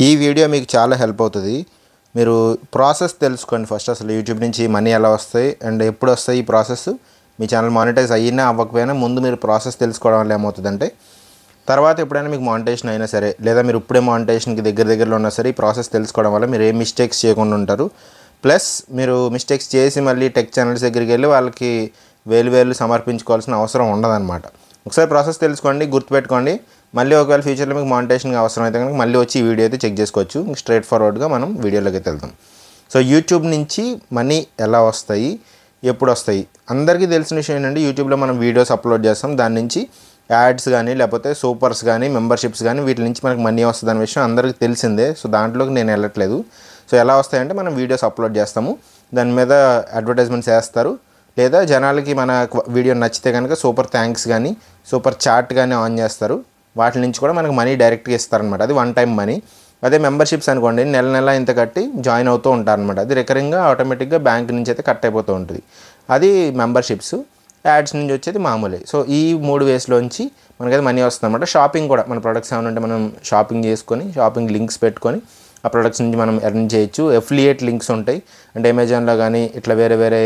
ఈ వీడియో మీకు చాలా హెల్ప్ అవుతుంది. మీరు ప్రాసెస్ తెలుసుకోండి. ఫస్ట్ అసలు యూట్యూబ్ నుంచి మనీ ఎలా వస్తాయి అండ్ ఎప్పుడు వస్తాయి ఈ ప్రాసెస్. మీ ఛానల్ మానిటైజ్ అయినా అవ్వకపోయినా ముందు మీరు ప్రాసెస్ తెలుసుకోవడం వల్ల ఏమవుతుందంటే తర్వాత ఎప్పుడైనా మీకు మానిటైజేషన్ అయినా సరే లేదా మీరు ఇప్పుడే మానిటైజేషన్కి దగ్గరలో ఉన్నా సరే ఈ ప్రాసెస్ తెలుసుకోవడం వల్ల మీరు ఏ మిస్టేక్స్ చేయకుండా ఉంటారు. ప్లస్ మీరు మిస్టేక్స్ చేసి మళ్ళీ టెక్ ఛానల్స్ దగ్గరికి వెళ్ళి వాళ్ళకి వేలు సమర్పించుకోవాల్సిన అవసరం ఉండదన్నమాట. ఒకసారి ప్రాసెస్ తెలుసుకోండి, గుర్తుపెట్టుకోండి. మళ్ళీ ఒకవేళ ఫ్యూచర్లో మీకు మానిటైజేషన్ అవసరం అయితే కనుక మళ్ళీ వచ్చి ఈ వీడియో అయితే చెక్ చేసుకోవచ్చు. స్ట్రైట్ ఫార్వర్డ్గా మనం వీడియోలోకి అయితే వెళ్దాం. సో యూట్యూబ్ నుంచి మనీ ఎలా వస్తాయి, ఎప్పుడు వస్తాయి? అందరికీ తెలిసిన విషయం ఏంటంటే యూట్యూబ్లో మనం వీడియోస్ అప్లోడ్ చేస్తాం, దాని నుంచి యాడ్స్ కానీ లేకపోతే సూపర్స్ కానీ మెంబర్షిప్స్ కానీ వీటి నుంచి మనకు మనీ వస్తుంది అనే విషయం అందరికీ తెలిసిందే. సో దాంట్లోకి నేను వెళ్ళట్లేదు. సో ఎలా వస్తాయంటే మనం వీడియోస్ అప్లోడ్ చేస్తాము, దాని మీద అడ్వర్టైజ్మెంట్స్ వేస్తారు, లేదా జనాలకి మన వీడియో నచ్చితే కనుక సూపర్ థ్యాంక్స్ కానీ సూపర్ చాట్ కానీ ఆన్ చేస్తారు. వాటి నుంచి కూడా మనకు మనీ డైరెక్ట్గా ఇస్తారనమాట. అది వన్ టైం మనీ. అదే మెంబర్షిప్స్ అనుకోండి, నెల ఇంత కట్టి జాయిన్ అవుతూ ఉంటారనమాట. అది రికరింగ్గా ఆటోమేటిక్గా బ్యాంక్ నుంచి అయితే కట్ అయిపోతూ ఉంటుంది. అది మెంబర్షిప్స్. యాడ్స్ నుంచి వచ్చేది మామూలే. సో ఈ 3 వేస్లోంచి మనకైతే మనీ వస్తుంది అనమాట. షాపింగ్ కూడా మన ప్రొడక్ట్స్ ఏమైనా ఉంటే మనం షాపింగ్ చేసుకొని షాపింగ్ లింక్స్ పెట్టుకొని ఆ ప్రొడక్ట్స్ నుంచి మనం ఎర్న్ చేయొచ్చు. ఎఫిలియేట్ లింక్స్ ఉంటాయి, అంటే అమెజాన్లో కానీ ఇట్లా వేరే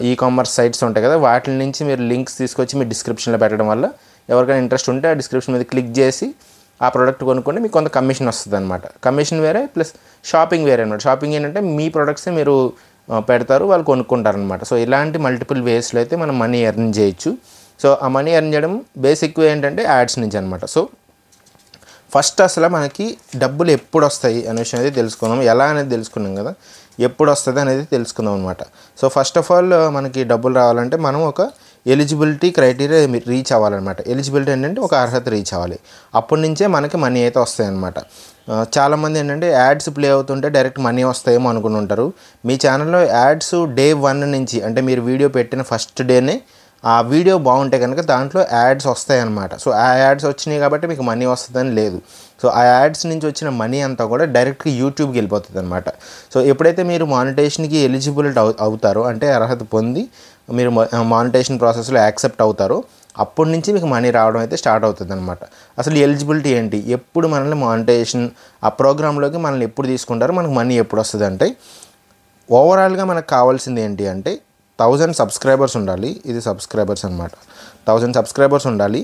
ఈ కామర్స్ సైట్స్ ఉంటాయి కదా, వాటి నుంచి మీరు లింక్స్ తీసుకొచ్చి మీ డిస్క్రిప్షన్లో పెట్టడం వల్ల ఎవరికైనా ఇంట్రెస్ట్ ఉంటే ఆ డిస్క్రిప్షన్ మీద క్లిక్ చేసి ఆ ప్రోడక్ట్ కొనుక్కుంటే మీకు కొంత కమిషన్ వస్తుంది అనమాట. కమిషన్ వేరే ప్లస్ షాపింగ్ వేరే అనమాట. షాపింగ్ ఏంటంటే మీ ప్రొడక్ట్సే మీరు పెడతారు, వాళ్ళు కొనుక్కుంటారనమాట. సో ఇలాంటి మల్టిపుల్ వేస్లో అయితే మనం మనీ ఎర్న్ చేయొచ్చు. సో ఆ మనీ ఎర్న్ చేయడం బేసిక్ ఏంటంటే యాడ్స్ నుంచి అనమాట. సో ఫస్ట్ అసలు మనకి డబ్బులు ఎప్పుడు వస్తాయి అనే విషయం అయితే తెలుసుకుందాం. ఎలా అనేది తెలుసుకున్నాం కదా, ఎప్పుడు వస్తుంది అనేది తెలుసుకుందాం అనమాట. సో ఫస్ట్ ఆఫ్ ఆల్ మనకి డబ్బులు రావాలంటే మనం ఒక ఎలిజిబిలిటీ క్రైటీరియా రీచ్ అవ్వాలన్నమాట. ఎలిజిబిలిటీ ఏంటంటే ఒక అర్హత రీచ్ అవ్వాలి. అప్పటి నుంచే మనకి మనీ అయితే వస్తాయి అన్నమాట. చాలామంది ఏంటంటే యాడ్స్ ప్లే అవుతుంటే డైరెక్ట్ మనీ వస్తాయేమో అనుకుని ఉంటారు. మీ ఛానల్లో యాడ్స్ డే 1 నుంచి, అంటే మీరు వీడియో పెట్టిన ఫస్ట్ డేనే ఆ వీడియో బాగుంటే కనుక దాంట్లో యాడ్స్ వస్తాయి అన్నమాట. సో ఆ యాడ్స్ వచ్చినాయి కాబట్టి మీకు మనీ వస్తుందని లేదు. సో ఆ యాడ్స్ నుంచి వచ్చిన మనీ అంతా కూడా డైరెక్ట్గా యూట్యూబ్కి వెళ్ళిపోతుంది అనమాట. సో ఎప్పుడైతే మీరు మానిటైజేషన్కి ఎలిజిబిలిటీ అవుతారో, అంటే అర్హత పొంది మీరు మానిటైజేషన్ ప్రాసెస్లో యాక్సెప్ట్ అవుతారో, అప్పటి నుంచి మీకు మనీ రావడం అయితే స్టార్ట్ అవుతుంది అనమాట. అసలు ఎలిజిబిలిటీ ఏంటి, ఎప్పుడు మనల్ని మానిటైజేషన్ ఆ ప్రోగ్రాంలోకి మనల్ని ఎప్పుడు తీసుకుంటారో, మనకు మనీ ఎప్పుడు వస్తుంది అంటే ఓవరాల్గా మనకు కావాల్సింది ఏంటి అంటే 1000 సబ్స్క్రైబర్స్ ఉండాలి. ఇది సబ్స్క్రైబర్స్ అనమాట. 1000 సబ్స్క్రైబర్స్ ఉండాలి.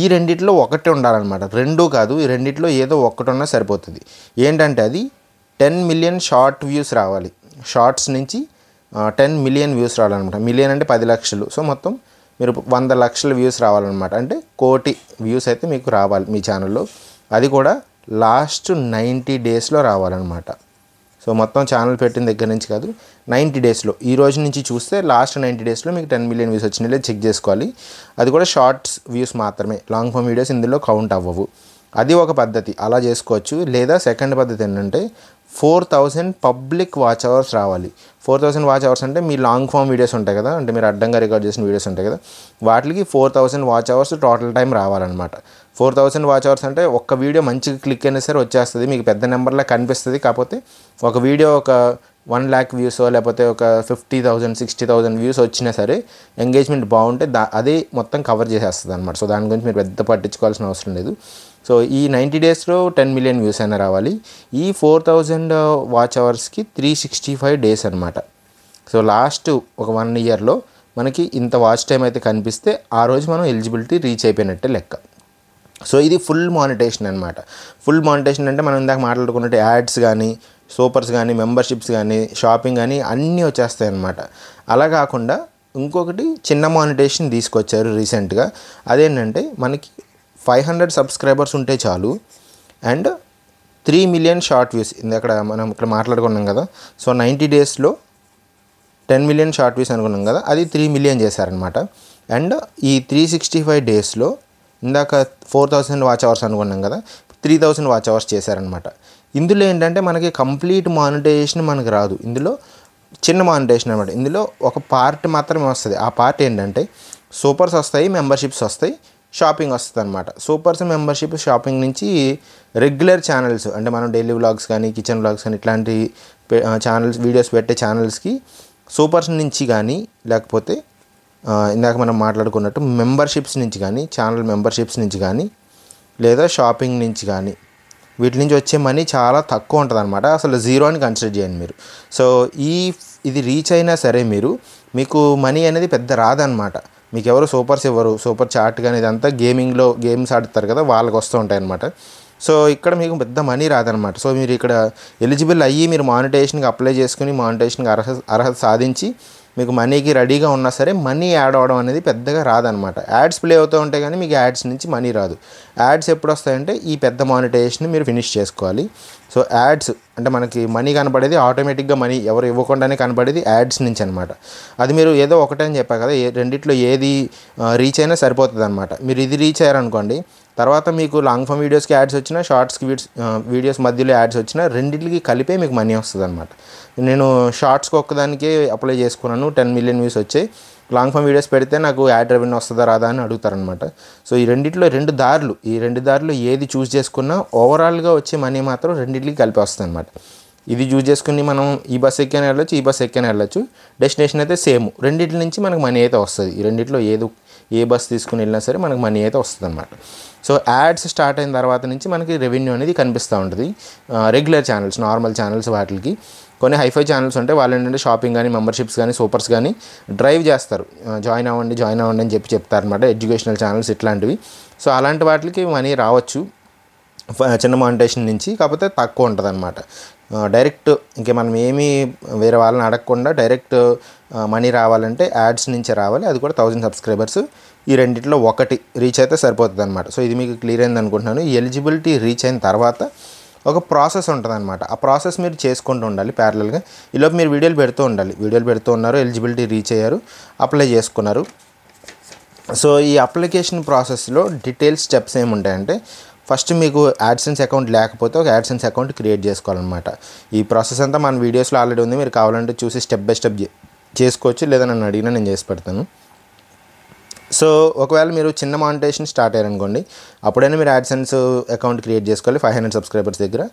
ఈ రెండిట్లో ఒకటి ఉండాలన్నమాట. 2 కాదు, ఈ రెండిట్లో ఏదో ఒకటి ఉన్నా సరిపోతుంది. ఏంటంటే అది 10 మిలియన్ షార్ట్ వ్యూస్ రావాలి. షార్ట్స్ నుంచి 10 మిలియన్ వ్యూస్ రావాలన్నమాట. మిలియన్ అంటే 10 లక్షలు. సో మొత్తం మీరు 100 లక్షల వ్యూస్ రావాలన్నమాట. అంటే 1,00,00,000 వ్యూస్ అయితే మీకు రావాలి మీ ఛానల్లో. అది కూడా లాస్ట్ 90 డేస్లో రావాలన్నమాట. సో మొత్తం ఛానల్ పెట్టిన దగ్గర నుంచి కాదు, 90 డేస్లో, ఈ రోజు నుంచి చూస్తే లాస్ట్ 90 డేస్లో మీకు 10 మిలియన్ వ్యూస్ వచ్చినాయి లేదా చెక్ చేసుకోవాలి. అది కూడా షార్ట్స్ వ్యూస్ మాత్రమే, లాంగ్ ఫామ్ వీడియోస్ ఇందులో కౌంట్ అవ్వవు. అది ఒక పద్ధతి, అలా చేసుకోవచ్చు. లేదా సెకండ్ పద్ధతి ఏంటంటే 4000 పబ్లిక్ వాచ్ అవర్స్ రావాలి. 4000 వాచ్ అవర్స్ అంటే మీ లాంగ్ ఫామ్ వీడియోస్ ఉంటాయి కదా, అంటే మీరు అడ్డంగా రికార్డ్ చేసిన వీడియోస్ ఉంటాయి కదా, వాటికి 4000 వాచ్ అవర్స్ టోటల్ టైం రావాలన్నమాట. 4000 వాచ్ అవర్స్ అంటే ఒక్క వీడియో మంచిగా క్లిక్ అయినా సరే వచ్చేస్తుంది, మీకు పెద్ద నెంబర్లా కనిపిస్తుంది. కాకపోతే ఒక వీడియో ఒక 1 lakh వ్యూస్ లేకపోతే ఒక 50,000 60,000 వ్యూస్ వచ్చినా సరే ఎంగేజ్మెంట్ బాగుంటే అదే మొత్తం కవర్ చేసేస్తుంది అనమాట. సో దాని గురించి మీరు పెద్ద పట్టించుకోవాల్సిన అవసరం లేదు. సో ఈ 90 డేస్లో 10 మిలియన్ వ్యూస్ అయినా రావాలి. ఈ 4000 వాచ్ అవర్స్కి 365 డేస్ అనమాట. సో లాస్ట్ ఒక 1 ఇయర్లో మనకి ఇంత వాచ్ టైం అయితే కనిపిస్తే ఆ రోజు మనం ఎలిజిబిలిటీ రీచ్ అయిపోయినట్టే లెక్క. సో ఇది ఫుల్ మానిటైజేషన్ అనమాట. ఫుల్ మానిటైజేషన్ అంటే మనం ఇందాక మాట్లాడుకున్నట్టు యాడ్స్ కానీ సూపర్స్ కానీ మెంబర్షిప్స్ కానీ షాపింగ్ కానీ అన్నీ వచ్చేస్తాయి అన్నమాట. అలా కాకుండా ఇంకొకటి చిన్న మానిటైజేషన్ తీసుకొచ్చారు రీసెంట్గా. అదేంటంటే మనకి 500 సబ్స్క్రైబర్స్ ఉంటే చాలు అండ్ 3 మిలియన్ షార్ట్ వ్యూస్. అక్కడ మనం ఇక్కడ మాట్లాడుకున్నాం కదా, సో 90 డేస్లో 10 మిలియన్ షార్ట్ వ్యూస్ అనుకున్నాం కదా, అది 3 మిలియన్ చేశారనమాట. అండ్ ఈ 365 డేస్లో ఇందాక 4000 వాచ్ అవర్స్ అనుకున్నాం కదా, 3000 వాచ్ అవర్స్ చేశారనమాట. ఇందులో ఏంటంటే మనకి కంప్లీట్ మానిటైజేషన్ మనకు రాదు, ఇందులో చిన్న మానిటైజేషన్ అనమాట. ఇందులో ఒక పార్ట్ మాత్రమే వస్తుంది. ఆ పార్ట్ ఏంటంటే సూపర్స్ వస్తాయి, మెంబర్షిప్స్ వస్తాయి, షాపింగ్ వస్తుంది అనమాట. సూపర్స్, మెంబర్షిప్, షాపింగ్ నుంచి రెగ్యులర్ ఛానల్స్, అంటే మనం డైలీ వ్లాగ్స్ కానీ కిచెన్ వ్లాగ్స్ కానీ ఇట్లాంటి ఛానల్స్ వీడియోస్ పెట్టే ఛానల్స్కి సూపర్స్ నుంచి కానీ లేకపోతే ఇందాక మనం మాట్లాడుకున్నట్టు మెంబర్షిప్స్ నుంచి కానీ ఛానల్ మెంబర్షిప్స్ నుంచి కానీ లేదా షాపింగ్ నుంచి కానీ వీటి నుంచి వచ్చే మనీ చాలా తక్కువ ఉంటుందన్నమాట. అసలు జీరో అని కన్సిడర్ చేయండి మీరు. సో ఇది రీచ్ అయినా సరే మీకు మనీ అనేది పెద్ద రాదనమాట. మీకు ఎవరు సూపర్స్ ఇవ్వరు. సూపర్ చాట్ కానీ ఇదంతా గేమ్స్ ఆడుతారు కదా, వాళ్ళకి వస్తూ ఉంటాయి అన్నమాట. సో ఇక్కడ మీకు పెద్ద మనీ రాదనమాట. సో మీరు ఇక్కడ ఎలిజిబుల్ అయ్యి మీరు మానిటైజేషన్కి అప్లై చేసుకుని మానిటైజేషన్కి అర్హత సాధించి మీకు మనీకి రెడీగా ఉన్నా సరే మనీ యాడ్ అవ్వడం అనేది పెద్దగా రాదనమాట. యాడ్స్ ప్లే అవుతూ ఉంటాయి కానీ మీకు యాడ్స్ నుంచి మనీ రాదు. యాడ్స్ ఎప్పుడు వస్తాయంటే ఈ పెద్ద మానిటైజేషన్ మీరు ఫినిష్ చేసుకోవాలి. సో యాడ్స్ అంటే మనకి మనీ కనపడేది ఆటోమేటిక్గా, మనీ ఎవరు ఇవ్వకుండానే కనపడేది యాడ్స్ నుంచి అనమాట. అది మీరు ఏదో ఒకటే అని చెప్పా కదా, రెండిట్లో ఏది రీచ్ అయినా సరిపోతుంది అనమాట. మీరు ఇది రీచ్ అయ్యారనుకోండి, తర్వాత మీకు లాంగ్ ఫామ్ వీడియోస్కి యాడ్స్ వచ్చినా, షార్ట్స్కి వీడియోస్ మధ్యలో యాడ్స్ వచ్చినా రెండింటికి కలిపే మీకు మనీ వస్తుంది అనమాట. నేను షార్ట్స్కి ఒక్కదానికే అప్లై చేసుకున్నాను, 10 మిలియన్ వ్యూస్ వచ్చాయి. లాంగ్ ఫామ్ వీడియోస్ పెడితే నాకు యాడ్ రెవెన్యూ వస్తుందా రాదా అని అడుగుతారనమాట. సో ఈ రెండు దారులు ఏది చూస్ చేసుకున్నా ఓవరాల్గా వచ్చే మనీ మాత్రం రెండింటికి కలిపి వస్తుంది అనమాట. ఇది చూస్ చేసుకుని మనం ఈ బస్ ఎక్కైనా వెళ్ళొచ్చు, ఈ బస్ ఎక్కైనా వెళ్ళొచ్చు, డెస్టినేషన్ అయితే సేమ్. రెండింటి నుంచి మనకు మనీ అయితే వస్తుంది. ఈ రెండిట్లో ఏ బస్ తీసుకుని వెళ్ళినా సరే మనకు మనీ అయితే వస్తుంది అనమాట. సో యాడ్స్ స్టార్ట్ అయిన తర్వాత నుంచి మనకి రెవెన్యూ అనేది కనిపిస్తూ ఉంటుంది. రెగ్యులర్ ఛానల్స్, నార్మల్ ఛానల్స్, వాటికి కొన్ని హైఫై ఛానల్స్ ఉంటాయి. వాళ్ళు ఏంటంటే షాపింగ్ కానీ, మెంబర్షిప్స్ కానీ, సూపర్స్ కానీ డ్రైవ్ చేస్తారు. జాయిన్ అవ్వండి అని చెప్తారనమాట. ఎడ్యుకేషనల్ ఛానల్స్ ఇట్లాంటివి. సో అలాంటి వాటికి మనీ రావచ్చు చిన్న మానిటైజేషన్ నుంచి, కాకపోతే తక్కువ ఉంటుంది అనమాట. డైరెక్ట్ ఇంకే మనం ఏమీ వేరే వాళ్ళని అడగకుండా డైరెక్ట్ మనీ రావాలంటే యాడ్స్ నుంచే రావాలి. అది కూడా 1000 సబ్స్క్రైబర్స్. ఈ రెండిట్లో ఒకటి రీచ్ అయితే సరిపోతుంది అనమాట. సో ఇది మీకు క్లియర్ అయింది అనుకుంటున్నాను. ఈ ఎలిజిబిలిటీ రీచ్ అయిన తర్వాత ఒక ప్రాసెస్ ఉంటుంది అనమాట. ఆ ప్రాసెస్ మీరు చేసుకుంటూ ఉండాలి ప్యారలల్గా. ఈలోపు మీరు వీడియోలు పెడుతూ ఉన్నారు, ఎలిజిబిలిటీ రీచ్ అయ్యారు, అప్లై చేసుకున్నారు. సో ఈ అప్లికేషన్ ప్రాసెస్లో డీటెయిల్స్ స్టెప్స్ ఏముంటాయంటే, ఫస్ట్ మీకు యాడ్సెన్స్ అకౌంట్ లేకపోతే ఒక యాడ్సెన్స్ అకౌంట్ క్రియేట్ చేసుకోవాలన్నమాట. ఈ ప్రాసెస్ అంతా మన వీడియోస్లో ఆల్రెడీ ఉంది, మీరు కావాలంటే చూసి స్టెప్ బై స్టెప్ చేసుకోవచ్చు, లేదా నన్ను అడిగినా నేను చేసి పెడతాను. సో ఒకవేళ మీరు చిన్న మానిటైజేషన్ స్టార్ట్ అయ్యారనుకోండి, అప్పుడైనా మీరు యాడ్సెన్స్ అకౌంట్ క్రియేట్ చేసుకోవాలి 500 సబ్స్క్రైబర్స్ దగ్గర,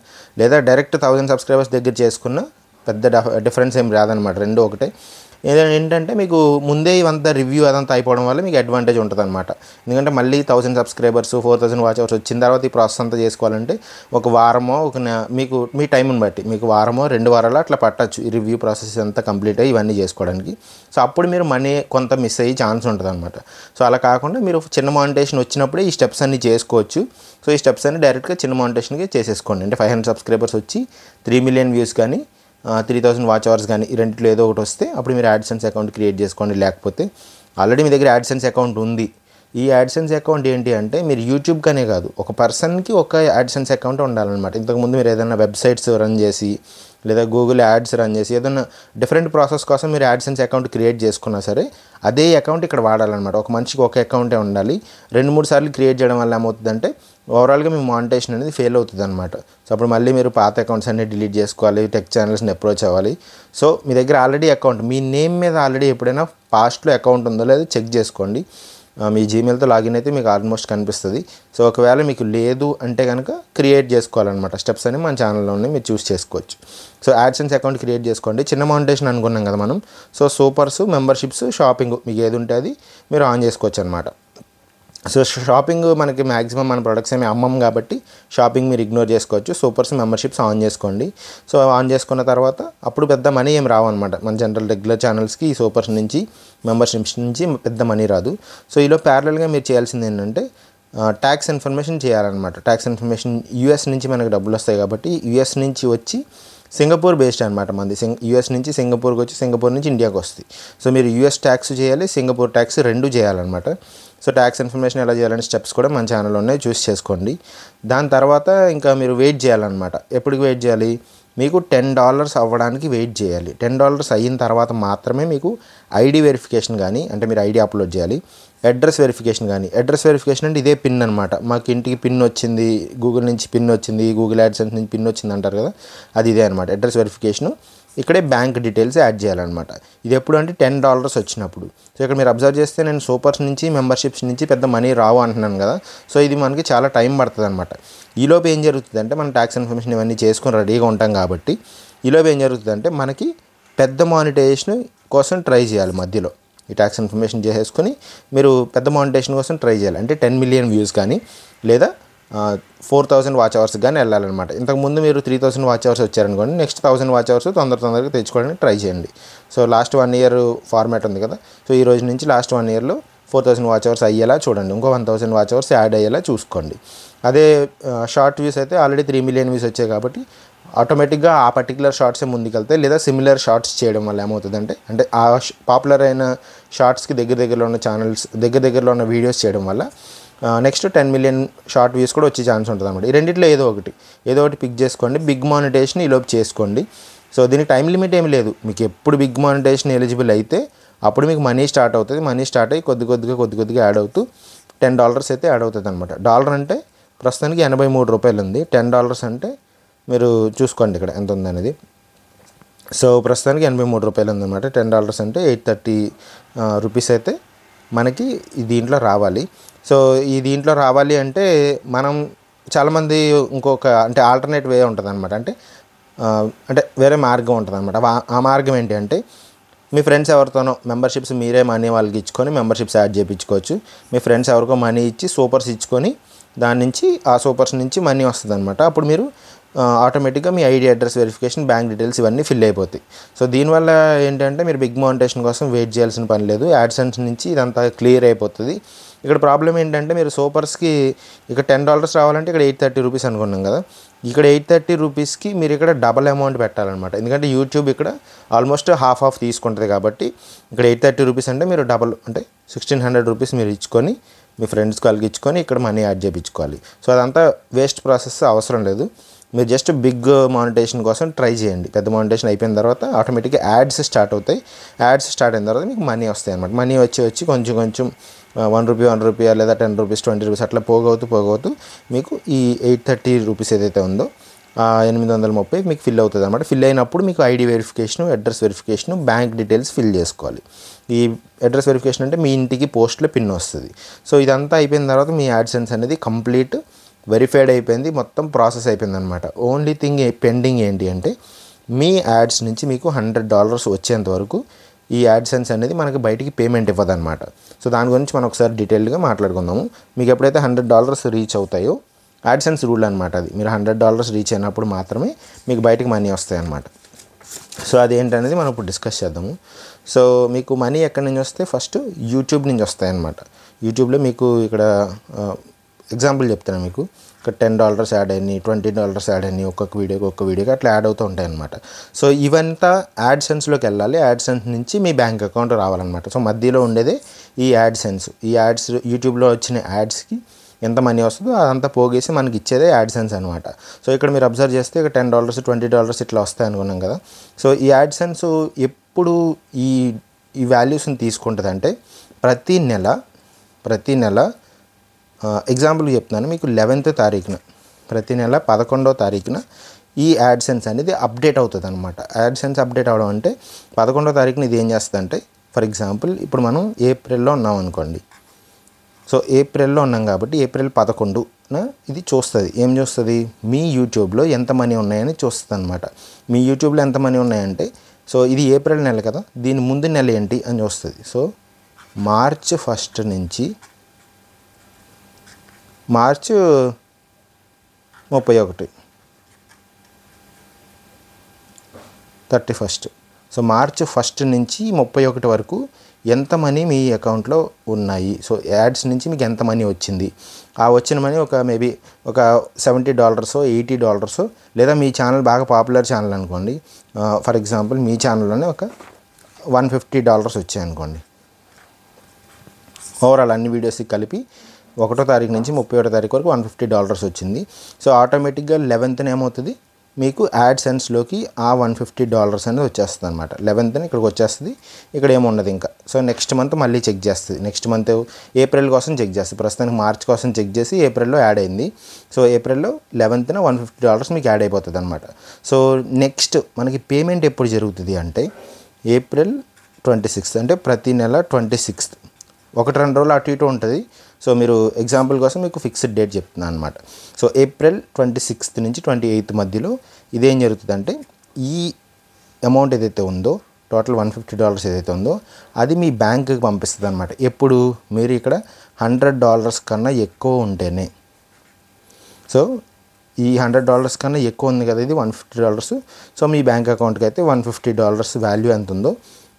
లేదా డైరెక్ట్ 1000 సబ్స్క్రైబర్స్ దగ్గర చేసుకున్న పెద్ద డిఫరెన్స్ ఏం రాదనమాట, రెండు ఒకటే. ఏంటంటే మీకు ముందే ఇవంతా రివ్యూ అదంతా అయిపోవడం వల్ల మీకు అడ్వాంటేజ్ ఉంటుంది అనమాట. ఎందుకంటే మళ్ళీ 1000 సబ్స్క్రైబర్స్ 4000 వాచ్ అవర్స్ వచ్చిన తర్వాత ఈ ప్రాసెస్ అంతా చేసుకోవాలంటే ఒక వారమో మీకు మీ టైంని బట్టి మీకు వారమో 2 వారాలు అట్లా పట్టచ్చు ఈ రివ్యూ ప్రాసెస్ అంతా కంప్లీట్ అయ్యి ఇవన్నీ చేసుకోవడానికి. సో అప్పుడు మీరు మనీ కొంత మిస్ అయ్యే ఛాన్స్ ఉంటుంది అనమాట. సో అలా కాకుండా మీరు చిన్న మానిటైజేషన్ వచ్చినప్పుడే ఈ స్టెప్స్ అన్నీ చేసుకోవచ్చు. సో ఈ స్టెప్స్ అన్ని డైరెక్ట్గా చిన్న మానిటైజేషన్కి చేసేసుకోండి. అంటే 500 సబ్స్క్రైబర్స్ వచ్చి 3 మిలియన్ వ్యూస్ కానీ 3000 వాచ్ అవర్స్ కానీ ఈ రెండిట్లో ఏదో ఒకటి వస్తే అప్పుడు మీరు యాడ్సెన్స్ అకౌంట్ క్రియేట్ చేసుకోండి. లేకపోతే ఆల్రెడీ మీ దగ్గర యాడ్సెన్స్ అకౌంట్ ఉంది. ఈ యాడ్సెన్స్ అకౌంట్ ఏంటి అంటే మీరు యూట్యూబ్కనే కాదు, ఒక పర్సన్కి ఒక యాడ్సెన్స్ అకౌంట్ ఉండాలన్నమాట. ఇంతకుముందు మీరు ఏదైనా వెబ్సైట్స్ రన్ చేసి లేదా గూగుల్ యాడ్స్ రన్ చేసి ఏదైనా డిఫరెంట్ ప్రాసెస్ కోసం మీరు యాడ్సెన్స్ అకౌంట్ క్రియేట్ చేసుకున్నా సరే అదే అకౌంట్ ఇక్కడ వాడాలన్నమాట. ఒక మనిషికి ఒక అకౌంటే ఉండాలి. 2-3 సార్లు క్రియేట్ చేయడం వల్ల ఏమవుతుందంటే ఓవరాల్గా మీ మానిటైజేషన్ అనేది ఫెయిల్ అవుతుంది అనమాట. సో అప్పుడు మళ్ళీ మీరు పాత అకౌంట్స్ అన్ని డిలీట్ చేసుకోవాలి, టెక్ ఛానల్స్ని అప్రోచ్ అవ్వాలి. సో మీ దగ్గర ఆల్రెడీ అకౌంట్ మీ నేమ్ మీద ఆల్రెడీ ఎప్పుడైనా పాస్ట్లో అకౌంట్ ఉందో లేదో చెక్ చేసుకోండి. మీ జీమెయిల్తో లాగిన్ అయితే మీకు ఆల్మోస్ట్ కనిపిస్తుంది. సో ఒకవేళ మీకు లేదు అంటే కనుక క్రియేట్ చేసుకోవాలన్నమాట. స్టెప్స్ అని మన ఛానల్లో ఉన్నాయి, మీరు చూస్ చేసుకోవచ్చు. సో యాడ్సెన్స్ అకౌంట్ క్రియేట్ చేసుకోండి. చిన్న మానిటైజేషన్ అనుకున్నాం కదా మనం. సో సూపర్స్, మెంబర్షిప్స్, షాపింగ్ మీకు ఏది ఉంటే అది మీరు ఆన్ చేసుకోవచ్చు అనమాట. సో షాపింగ్ మనకి మ్యాక్సిమం మన ప్రొడక్ట్స్ ఏమి అమ్మం కాబట్టి షాపింగ్ మీరు ఇగ్నోర్ చేసుకోవచ్చు. సూపర్స్, మెంబర్షిప్స్ ఆన్ చేసుకోండి. సో ఆన్ చేసుకున్న తర్వాత అప్పుడు పెద్ద మనీ ఏం రావన్నమాట. మన జనరల్ రెగ్యులర్ ఛానల్స్కి ఈ సూపర్స్ నుంచి మెంబర్షిప్స్ నుంచి పెద్ద మనీ రాదు. సో ఈలో ప్యారలల్గా మీరు చేయాల్సింది ఏంటంటే ట్యాక్స్ ఇన్ఫర్మేషన్ చేయాలన్నమాట. ట్యాక్స్ ఇన్ఫర్మేషన్ యూఎస్ నుంచి మనకు డబ్బులు వస్తాయి కాబట్టి యూఎస్ నుంచి వచ్చి సింగపూర్ బేస్డ్ అనమాట మంది. యూఎస్ నుంచి సింగపూర్కి వచ్చి సింగపూర్ నుంచి ఇండియాకి వస్తాయి. సో మీరు యూఎస్ ట్యాక్స్ చేయాలి, సింగపూర్ ట్యాక్స్ రెండు చేయాలన్నమాట. సో ట్యాక్స్ ఇన్ఫర్మేషన్ ఎలా చేయాలంటే స్టెప్స్ కూడా మన ఛానల్లో ఉన్నాయి, చూస్ చేసుకోండి. దాని తర్వాత ఇంకా మీరు వెయిట్ చేయాలన్నమాట. ఎప్పటికి వెయిట్ చేయాలి? మీకు $10 అవ్వడానికి వెయిట్ చేయాలి. $10 అయిన తర్వాత మాత్రమే మీకు ఐడి వెరిఫికేషన్ కానీ, అంటే మీరు ఐడి అప్లోడ్ చేయాలి, అడ్రస్ వెరిఫికేషన్ కానీ. అడ్రస్ వెరిఫికేషన్ అంటే ఇదే పిన్ అనమాట. మాకు ఇంటికి పిన్ వచ్చింది, గూగుల్ నుంచి పిన్ వచ్చింది, గూగుల్ యాడ్సెన్స్ నుంచి పిన్ వచ్చింది అంటారు కదా, అది ఇదే అనమాట అడ్రస్ వెరిఫికేషను. ఇక్కడే బ్యాంక్ డీటెయిల్స్ యాడ్ చేయాలన్నమాట. ఇది ఎప్పుడు అంటే $10 వచ్చినప్పుడు. సో ఇక్కడ మీరు అబ్జర్వ్ చేస్తే నేను సూపర్స్ నుంచి మెంబర్షిప్స్ నుంచి పెద్ద మనీ రావు అంటున్నాను కదా. సో ఇది మనకి చాలా టైం పడుతుంది అనమాట. ఈలోపు ఏం జరుగుతుందంటే మనం ట్యాక్స్ ఇన్ఫర్మేషన్ ఇవన్నీ చేసుకొని రెడీగా ఉంటాం కాబట్టి ఈలోపు ఏం జరుగుతుందంటే మనకి పెద్ద మానిటైజేషన్ కోసం ట్రై చేయాలి. మధ్యలో ఈ ట్యాక్స్ ఇన్ఫర్మేషన్ చేసేసుకొని మీరు పెద్ద మానిటైజేషన్ కోసం ట్రై చేయాలి. అంటే 10 మిలియన్ వ్యూస్ కానీ లేదా 4000 వాచ్ అవర్స్ కానీ వెళ్ళాలన్నమాట. ఇంతకుముందు మీరు 3000 వాచ్ అవర్స్ వచ్చారనుకోండి, నెక్స్ట్ 1000 వాచ్ అవర్స్ తొందరగా తెచ్చుకోవడానికి ట్రై చేయండి. సో లాస్ట్ 1 ఇయర్ ఫార్మాట్ ఉంది కదా, సో ఈ రోజు నుంచి లాస్ట్ 1 ఇయర్లో 4000 వాచ్ అవర్స్ అయ్యేలా చూడండి, ఇంకో 1000 వాచ్ అవర్స్ యాడ్ అయ్యేలా చూసుకోండి. అదే షార్ట్ వ్యూస్ అయితే ఆల్రెడీ 3 మిలియన్ వ్యూస్ వచ్చాయి కాబట్టి ఆటోమేటిక్గా ఆ పర్టికులర్ షార్ట్సే ముందుకెళ్తాయి. లేదా సిమిలర్ షార్ట్స్ చేయడం వల్ల ఏమవుతుందంటే, అంటే ఆ పాపులర్ అయిన షార్ట్స్కి దగ్గరలో ఉన్న ఛానల్స్ దగ్గరలో ఉన్న వీడియోస్ చేయడం వల్ల నెక్స్ట్ 10 మిలియన్ షార్ట్ వ్యూస్ కూడా వచ్చే ఛాన్స్ ఉంటుంది అన్నమాట. ఈ రెండిట్లో ఏదో ఒకటి పిక్ చేసుకోండి. బిగ్ మానిటైజేషన్ ఈలోపు చేసుకోండి. సో దీనికి టైం లిమిట్ ఏమి లేదు. మీకు ఎప్పుడు బిగ్ మానిటైజేషన్ ఎలిజిబుల్ అయితే అప్పుడు మీకు మనీ స్టార్ట్ అవుతుంది. మనీ స్టార్ట్ అయ్యి కొద్దిగా యాడ్ అవుతూ $10 అయితే యాడ్ అవుతుంది అనమాట. డాలర్ అంటే ప్రస్తుతానికి $83 ఉంది. $10 అంటే మీరు చూసుకోండి ఇక్కడ ఎంత ఉందనేది. సో ప్రస్తుతానికి $83 ఉందన్నమాట. $10 అంటే 830 రూపీస్ అయితే మనకి దీంట్లో రావాలి. సో ఈ దీంట్లో రావాలి అంటే మనం చాలామంది ఇంకొక అంటే ఆల్టర్నేట్ వే ఉంటుంది అనమాట. అంటే వేరే మార్గం ఉంటుంది అనమాట. ఆ మార్గం ఏంటి అంటే, మీ ఫ్రెండ్స్ ఎవరితోనో మెంబర్షిప్స్ మీరే మనీ వాళ్ళకి ఇచ్చుకొని మెంబర్షిప్స్ యాడ్ చేయించుకోవచ్చు. మీ ఫ్రెండ్స్ ఎవరికో మనీ ఇచ్చి సూపర్స్ ఇచ్చుకొని దాని నుంచి ఆ సూపర్స్ నుంచి మనీ వస్తుంది అనమాట. అప్పుడు మీరు ఆటోమేటిక్గా మీ ID address verification, bank details ఇవన్నీ ఫిల్ అయిపోతాయి. సో దీనివల్ల ఏంటంటే మీరు బిగ్ మానిటైజేషన్ కోసం వెయిట్ చేయాల్సిన పని లేదు. యాడ్సెన్స్ నుంచి ఇదంతా క్లియర్ అయిపోతుంది. ఇక్కడ ప్రాబ్లం ఏంటంటే, మీరు సూపర్స్కి ఇక్కడ $10 రావాలంటే ఇక్కడ 830 రూపీస్ అనుకున్నాం కదా, ఇక్కడ 830 రూపీస్కి మీరు ఇక్కడ డబల్ అమౌంట్ పెట్టాలన్నమాట. ఎందుకంటే యూట్యూబ్ ఇక్కడ ఆల్మోస్ట్ హాఫ్ తీసుకుంటుంది కాబట్టి ఇక్కడ 830 రూపీస్ అంటే మీరు డబల్ అంటే 1600 రూపీస్ మీరు ఇచ్చుకొని మీ ఫ్రెండ్స్ వాళ్ళకి ఇచ్చుకొని ఇక్కడ మనీ యాడ్ చేయించుకోవాలి. సో అదంతా వేస్ట్ ప్రాసెస్, అవసరం లేదు. మీరు జస్ట్ బిగ్ మానిటైజేషన్ కోసం ట్రై చేయండి. పెద్ద మానిటైజేషన్ అయిపోయిన తర్వాత ఆటోమేటిక్గా యాడ్స్ స్టార్ట్ అవుతాయి. యాడ్స్ స్టార్ట్ అయిన తర్వాత మీకు మనీ వస్తాయి అన్నమాట. మనీ వచ్చి కొంచెం $1 లేదా $10, $20 అట్లా పోగవుతూ మీకు ఈ 830 రూపీస్ ఏదైతే ఉందో 830 మీకు ఫిల్ అవుతుంది అనమాట. ఫిల్ అయినప్పుడు మీకు ID verification, address verification, bank details fill చేసుకోవాలి. ఈ అడ్రస్ వెరిఫికేషన్ అంటే మీ ఇంటికి పోస్ట్లో పిన్ వస్తుంది. సో ఇదంతా అయిపోయిన తర్వాత మీ యాడ్సెన్స్ అనేది కంప్లీట్ వెరిఫైడ్ అయిపోయింది, మొత్తం ప్రాసెస్ అయిపోయింది అనమాట. ఓన్లీ థింగ్ పెండింగ్ ఏంటి అంటే, మీ యాడ్స్ నుంచి మీకు $100 వచ్చేంత వరకు ఈ యాడ్సెన్స్ అనేది మనకి బయటికి పేమెంట్ ఇవ్వదన్నమాట. సో దాని గురించి మనం ఒకసారి డీటెయిల్గా మాట్లాడుకుందాము. మీకు ఎప్పుడైతే $100 రీచ్ అవుతాయో, యాడ్సెన్స్ రూల్ అనమాట అది, మీరు $100 రీచ్ అయినప్పుడు మాత్రమే మీకు బయటికి మనీ వస్తాయి అన్నమాట. సో అదేంటనేది మనం ఇప్పుడు డిస్కస్ చేద్దాము. సో మీకు మనీ ఎక్కడి నుంచి వస్తే, ఫస్ట్ యూట్యూబ్ నుంచి వస్తాయి అన్నమాట. యూట్యూబ్లో మీకు ఇక్కడ ఎగ్జాంపుల్ చెప్తాను మీకు. ఇక్కడ $10 యాడ్ అయినాయి, $20 యాడ్ అయినాయి, ఒక్కొక్క వీడియోకి అట్లా యాడ్ అవుతూ ఉంటాయి అన్నమాట. సో ఇవంతా యాడ్సెన్స్లోకి వెళ్ళాలి. యాడ్సెన్స్ నుంచి మీ బ్యాంక్ అకౌంట్ రావాలన్నమాట. సో మధ్యలో ఉండేదే ఈ యాడ్సెన్స్. ఈ యాడ్స్ యూట్యూబ్లో వచ్చిన యాడ్స్కి ఎంత మనీ వస్తుందో అదంతా పోగేసి మనకి ఇచ్చేదే యాడ్సెన్స్ అనమాట. సో ఇక్కడ మీరు అబ్జర్వ్ చేస్తే ఇక్కడ $10, $20 ఇట్లా వస్తాయి అనుకున్నాం కదా. సో ఈ యాడ్సెన్స్ ఎప్పుడు ఈ వాల్యూస్ని తీసుకుంటుంది అంటే, ప్రతి నెల ఎగ్జాంపుల్ చెప్తున్నాను మీకు, 11వ తారీఖున, ప్రతి నెల 11వ తారీఖున ఈ యాడ్సెన్స్ అనేది అప్డేట్ అవుతుంది అనమాట. యాడ్సెన్స్ అప్డేట్ అవడం అంటే 11వ తారీఖున ఇది ఏం చేస్తుందంటే, ఫర్ ఎగ్జాంపుల్ ఇప్పుడు మనం ఏప్రిల్లో ఉన్నాం అనుకోండి. సో ఏప్రిల్లో ఉన్నాం కాబట్టి ఏప్రిల్ 11న ఇది చూస్తుంది. ఏం చూస్తుంది? మీ యూట్యూబ్లో ఎంత మనీ ఉన్నాయని చూస్తుంది అనమాట. మీ యూట్యూబ్లో ఎంత మనీ ఉన్నాయంటే, సో ఇది ఏప్రిల్ నెల కదా, దీని ముందు నెల ఏంటి అని చూస్తుంది. సో మార్చ్ 1 నుంచి మార్చ్ 31 సో మార్చ్ 1 నుంచి 31 వరకు ఎంత మనీ మీ అకౌంట్లో ఉన్నాయి. సో యాడ్స్ నుంచి మీకు ఎంత మనీ వచ్చింది, ఆ వచ్చిన మనీ మేబీ ఒక $70, $80, లేదా మీ ఛానల్ బాగా పాపులర్ ఛానల్ అనుకోండి, ఫర్ ఎగ్జాంపుల్ మీ ఛానల్లోనే ఒక $150 వచ్చాయి అనుకోండి. ఓవరాల్ అన్ని వీడియోస్కి కలిపి 1వ తారీఖు నుంచి 31వ తారీఖు వరకు $150 వచ్చింది. సో ఆటోమేటిక్గా 11న ఏమవుతుంది, మీకు యాడ్సెన్స్లోకి ఆ $150 అనేది వచ్చేస్తుంది అనమాట. 11న ఇక్కడికి వచ్చేస్తుంది. ఇక్కడ ఏమున్నది ఇంకా. సో నెక్స్ట్ మంత్ మళ్ళీ చెక్ చేస్తుంది. నెక్స్ట్ మంత్ ఏప్రిల్ కోసం చెక్ చేస్తుంది. ప్రస్తుతానికి మార్చ్ కోసం చెక్ చేసి ఏప్రిల్లో యాడ్ అయింది. సో ఏప్రిల్లో 11న $150 మీకు యాడ్ అయిపోతుంది అనమాట. సో నెక్స్ట్ మనకి పేమెంట్ ఎప్పుడు జరుగుతుంది అంటే, ఏప్రిల్ 26 అంటే ప్రతి నెల 26 1-2 రోజులు అటు ఇటు ఉంటుంది. సో మీరు ఎగ్జాంపుల్ కోసం మీకు ఫిక్స్డ్ డేట్ చెప్తున్నాను అనమాట. సో ఏప్రిల్ 26 నుంచి 28 మధ్యలో ఇదేం జరుగుతుందంటే, ఈ అమౌంట్ ఏదైతే ఉందో, టోటల్ $150 ఏదైతే ఉందో అది మీ బ్యాంకుకి పంపిస్తుంది అనమాట. ఎప్పుడు మీరు ఇక్కడ $100 కన్నా ఎక్కువ ఉంటేనే. సో ఈ $100 కన్నా ఎక్కువ ఉంది కదా, ఇది $150. సో మీ బ్యాంక్ అకౌంట్కి అయితే $150 వాల్యూ ఎంత ఉందో,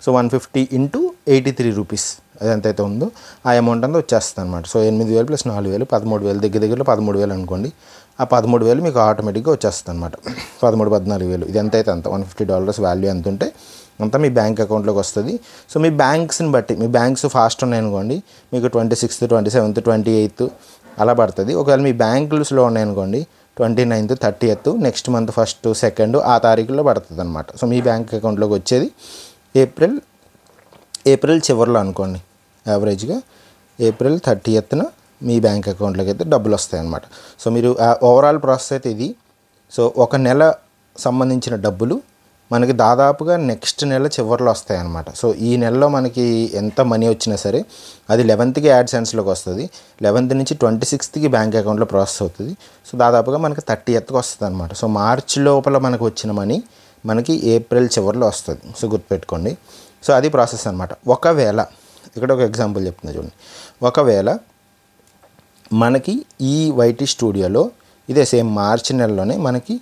సో 150 ఇంటూ 83 రూపీస్ అది ఎంతైతే ఉందో ఆ అమౌంట్ అంతా వచ్చేస్తుంది అనమాట. సో 8,000 ప్లస్ 4,000 13,000, దగ్గరలో 13,000 అనుకోండి. ఆ 13,000 మీకు ఆటోమేటిక్గా వచ్చేస్తుంది అనమాట. 13,000-14,000 ఇది ఎంతైతే అంత $150 వాల్యూ ఎంత ఉంటే అంతా మీ బ్యాంక్ అకౌంట్లోకి వస్తుంది. సో మీ బ్యాంక్స్ని బట్టి, మీ బ్యాంక్స్ ఫాస్ట్ ఉన్నాయనుకోండి మీకు 26th, 27th, 28th అలా పడుతుంది. ఒకవేళ మీ బ్యాంకులు స్లో ఉన్నాయనుకోండి 29th, 30th next month 1st, 2nd ఆ తారీఖుల్లో పడుతుంది అనమాట. సో మీ బ్యాంక్ అకౌంట్లోకి వచ్చేది ఏప్రిల్ చివరిలో అనుకోండి. యావరేజ్గా ఏప్రిల్ 30th మీ బ్యాంక్ అకౌంట్లోకి అయితే డబ్బులు వస్తాయి అన్నమాట. సో మీరు ఓవరాల్ ప్రాసెస్ అయితే ఇది. సో ఒక నెల సంబంధించిన డబ్బులు మనకి దాదాపుగా నెక్స్ట్ నెల చివరిలో వస్తాయి అన్నమాట. సో ఈ నెలలో మనకి ఎంత మనీ వచ్చినా సరే అది 11th యాడ్సెన్స్లోకి వస్తుంది. 11th నుంచి 26th బ్యాంక్ అకౌంట్లో ప్రాసెస్ అవుతుంది. సో దాదాపుగా మనకి 30th వస్తుంది అనమాట. సో మార్చ్ లోపల మనకు వచ్చిన మనీ మనకి ఏప్రిల్ చివరిలో వస్తుంది. సో గుర్తుపెట్టుకోండి. సో అది ప్రాసెస్ అనమాట. ఒకవేళ ఇక్కడ ఒక ఎగ్జాంపుల్ చెప్తున్నా చూడండి. ఒకవేళ మనకి ఈ వైటీ స్టూడియోలో ఇదే సేమ్ మార్చి నెలలోనే మనకి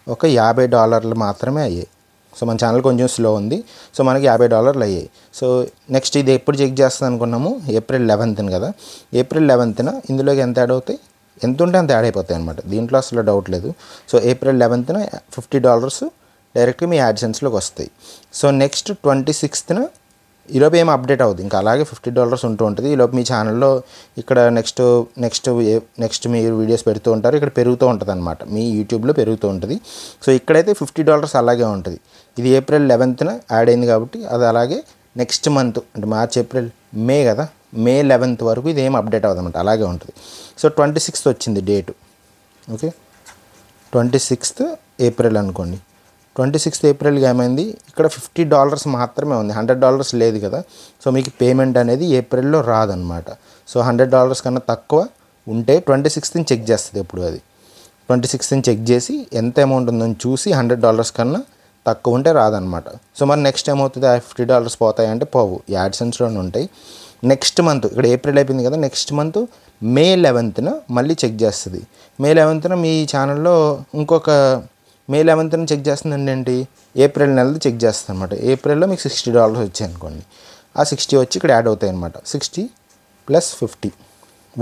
ఒక $50 మాత్రమే అయ్యాయి. సో మన ఛానల్ కొంచెం స్లో ఉంది. సో మనకి $50 అయ్యాయి. సో నెక్స్ట్ ఇది ఎప్పుడు చెక్ చేస్తాను అనుకున్నాము, ఏప్రిల్ 11th కదా. ఏప్రిల్ 11th ఇందులోకి ఎంత యాడ్ అవుతాయి, ఎంత ఉంటే అంత యాడ్ అయిపోతాయి అనమాట. దీంట్లో అసలు డౌట్ లేదు. సో ఏప్రిల్ 11th $50 డైరెక్ట్గా మీ యాడ్సెన్స్లోకి వస్తాయి. సో నెక్స్ట్ 26th ఈలోపు ఏం అప్డేట్ అవుతుంది, ఇంకా అలాగే $50 ఉంటూ ఉంటుంది. ఈలోపు మీ ఛానల్లో ఇక్కడ నెక్స్ట్ మీరు వీడియోస్ పెడుతూ ఉంటారు, ఇక్కడ పెరుగుతూ ఉంటుంది అనమాట, మీ యూట్యూబ్లో పెరుగుతూ ఉంటుంది. సో ఇక్కడైతే $50 అలాగే ఉంటుంది. ఇది ఏప్రిల్ 11th యాడ్ అయింది కాబట్టి అది అలాగే నెక్స్ట్ మంత్ అంటే మార్చ్, ఏప్రిల్, మే కదా, మే 11th వరకు ఇది ఏం అప్డేట్ అవ్వదు అనమాట, అలాగే ఉంటుంది. సో 26th వచ్చింది డేటు. ఓకే, 26th ఏప్రిల్ అనుకోండి. 26th ఏప్రిల్కి ఏమైంది, ఇక్కడ $50 మాత్రమే ఉంది, $100 లేదు కదా. సో మీకు పేమెంట్ అనేది ఏప్రిల్లో రాదనమాట. సో $100 కన్నా తక్కువ ఉంటే 26th చెక్ చేస్తుంది. ఎప్పుడు అది 26th చెక్ చేసి ఎంత అమౌంట్ ఉందని చూసి $100 కన్నా తక్కువ ఉంటే రాదనమాట. సో మరి నెక్స్ట్ ఏమవుతుంది, ఆ $50 పోతాయంటే పోవు, యాడ్సెన్స్లోనే ఉంటాయి. నెక్స్ట్ మంత్ ఇక్కడ ఏప్రిల్ అయిపోయింది కదా, నెక్స్ట్ మంత్ మే 11th మళ్ళీ చెక్ చేస్తుంది. మే 11th మీ ఛానల్లో ఇంకొక మే 11th చెక్ చేస్తుందండి ఏంటి, ఏప్రిల్ నెలది చెక్ చేస్తుంది అనమాట. ఏప్రిల్లో మీకు $60 వచ్చాయి అనుకోండి. ఆ 60 వచ్చి ఇక్కడ యాడ్ అవుతాయి అనమాట. 60 + 50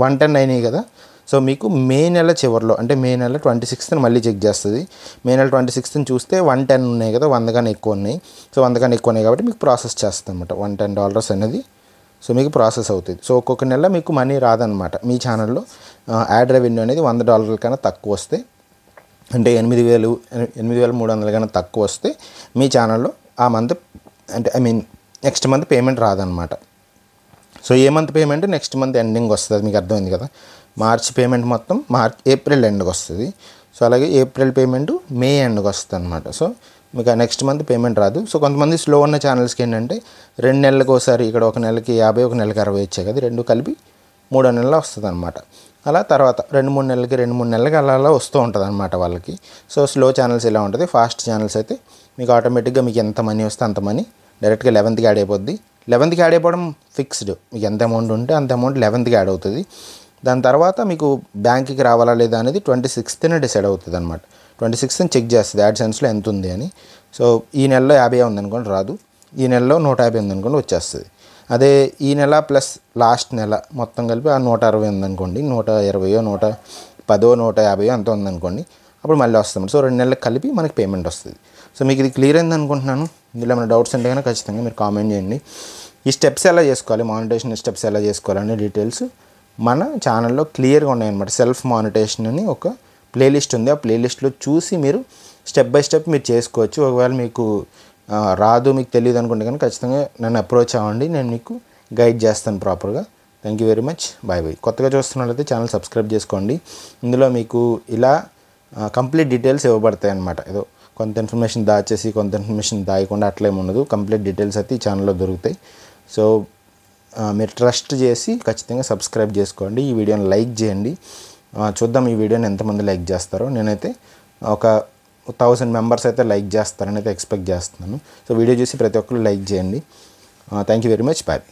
110 అయినాయి కదా. సో మీకు మే నెల చివరిలో అంటే మే నెల 26th మళ్ళీ చెక్ చేస్తుంది. మే నెల 26th చూస్తే 110 ఉన్నాయి కదా, 100 కన్నా ఎక్కువ ఉన్నాయి. సో 100 కన్నా ఎక్కువ ఉన్నాయి కాబట్టి మీకు ప్రాసెస్ చేస్తుంది అనమాట. $110 అనేది సో మీకు ప్రాసెస్ అవుతుంది. సో ఒక్కొక్క నెల మీకు మనీ రాదనమాట. మీ ఛానల్లో యాడ్ రెవెన్యూ అనేది $100 కన్నా తక్కువ వస్తే, అంటే 8,300 కన్నా తక్కువ వస్తే మీ ఛానల్లో ఆ మంత్ అంటే నెక్స్ట్ మంత్ పేమెంట్ రాదనమాట. సో ఏ month payment next month ending వస్తుంది, మీకు అర్థమైంది కదా. మార్చ్ పేమెంట్ మొత్తం ఏప్రిల్ ఎండ్కి వస్తుంది. సో అలాగే ఏప్రిల్ పేమెంట్ మే ఎండ్కి వస్తుంది అనమాట. సో మీకు నెక్స్ట్ మంత్ పేమెంట్ రాదు. సో కొంతమంది స్లో ఉన్న ఛానల్స్కి ఏంటంటే 2 నెలలకు ఒకసారి ఇక్కడ ఒక నెలకి 50, ఒక నెలకి 60 వచ్చాయి కదా, 2 కలిపి 3 నెలలు వస్తుంది అనమాట. అలా తర్వాత 2-3 నెలలకి అలా వస్తూ ఉంటుంది అనమాట వాళ్ళకి. సో స్లో ఛానల్స్ ఇలా ఉంటుంది. ఫాస్ట్ ఛానల్స్ అయితే మీకు ఆటోమేటిక్గా మీకు ఎంత మనీ వస్తే అంత మనీ డైరెక్ట్గా 11th యాడ్ అయిపోద్ది. 11th యాడ్ అయిపోవడం ఫిక్స్డ్, మీకు ఎంత అమౌంట్ ఉంటే అంత అమౌంట్ 11th యాడ్ అవుతుంది. దాని తర్వాత మీకు బ్యాంక్కి రావాలా లేదా అనేది 26th డిసైడ్ అవుతుంది అనమాట. 26th చెక్ చేస్తుంది యాడ్సెన్స్లో ఎంత ఉంది అని. సో ఈ నెలలో 50 ఉందనుకోండి రాదు, ఈ నెలలో 150 ఉందనుకోండి వచ్చేస్తుంది. అదే ఈ నెల ప్లస్ లాస్ట్ నెల మొత్తం కలిపి ఆ 160 ఉందనుకోండి, 120, 110, 150 అంత ఉందనుకోండి, అప్పుడు మళ్ళీ వస్తాం. సో 2 నెలలకు కలిపి మనకి పేమెంట్ వస్తుంది. సో మీకు ఇది క్లియర్ అయింది అనుకుంటున్నాను. ఇందులో ఏమైనా డౌట్స్ ఉంటే కనుక ఖచ్చితంగా మీరు కామెంట్ చేయండి. ఈ స్టెప్స్ ఎలా చేసుకోవాలి, మానిటైజేషన్ స్టెప్స్ ఎలా చేసుకోవాలనే డీటెయిల్స్ మన ఛానల్లో క్లియర్గా ఉన్నాయన్నమాట. సెల్ఫ్ మానిటైజేషన్ అని ఒక ప్లేలిస్ట్ ఉంది. ఆ ప్లేలిస్ట్లో చూసి మీరు స్టెప్ బై స్టెప్ మీరు చేసుకోవచ్చు. ఒకవేళ మీకు రాదు, మీకు తెలియదు అనుకుంటే కనుక ఖచ్చితంగా నన్ను అప్రోచ్ అవ్వండి, నేను మీకు గైడ్ చేస్తాను ప్రాపర్గా. Thank you very much. Bye. కొత్తగా చూస్తున్నట్లయితే ఛానల్ సబ్స్క్రైబ్ చేసుకోండి. ఇందులో మీకు ఇలా కంప్లీట్ డీటెయిల్స్ ఇవ్వబడతాయి అన్నమాట. ఏదో కొంత ఇన్ఫర్మేషన్ దాచేసి కొంత ఇన్ఫర్మేషన్ దాయకుండా అట్లేమి ఉండదు. కంప్లీట్ డీటెయిల్స్ అయితే ఈ ఛానల్లో దొరుకుతాయి. సో మీరు ట్రస్ట్ చేసి ఖచ్చితంగా సబ్స్క్రైబ్ చేసుకోండి. ఈ వీడియోని లైక్ చేయండి. చూద్దాం ఈ వీడియోని ఎంతమంది లైక్ చేస్తారో. నేనైతే ఒక 1000 మెంబర్స్ అయితే లైక్ చేస్తారని అయితే ఎక్స్పెక్ట్ చేస్తున్నాను. సో వీడియో చూసి ప్రతి ఒక్కరు లైక్ చేయండి. Thank you very much. Bye.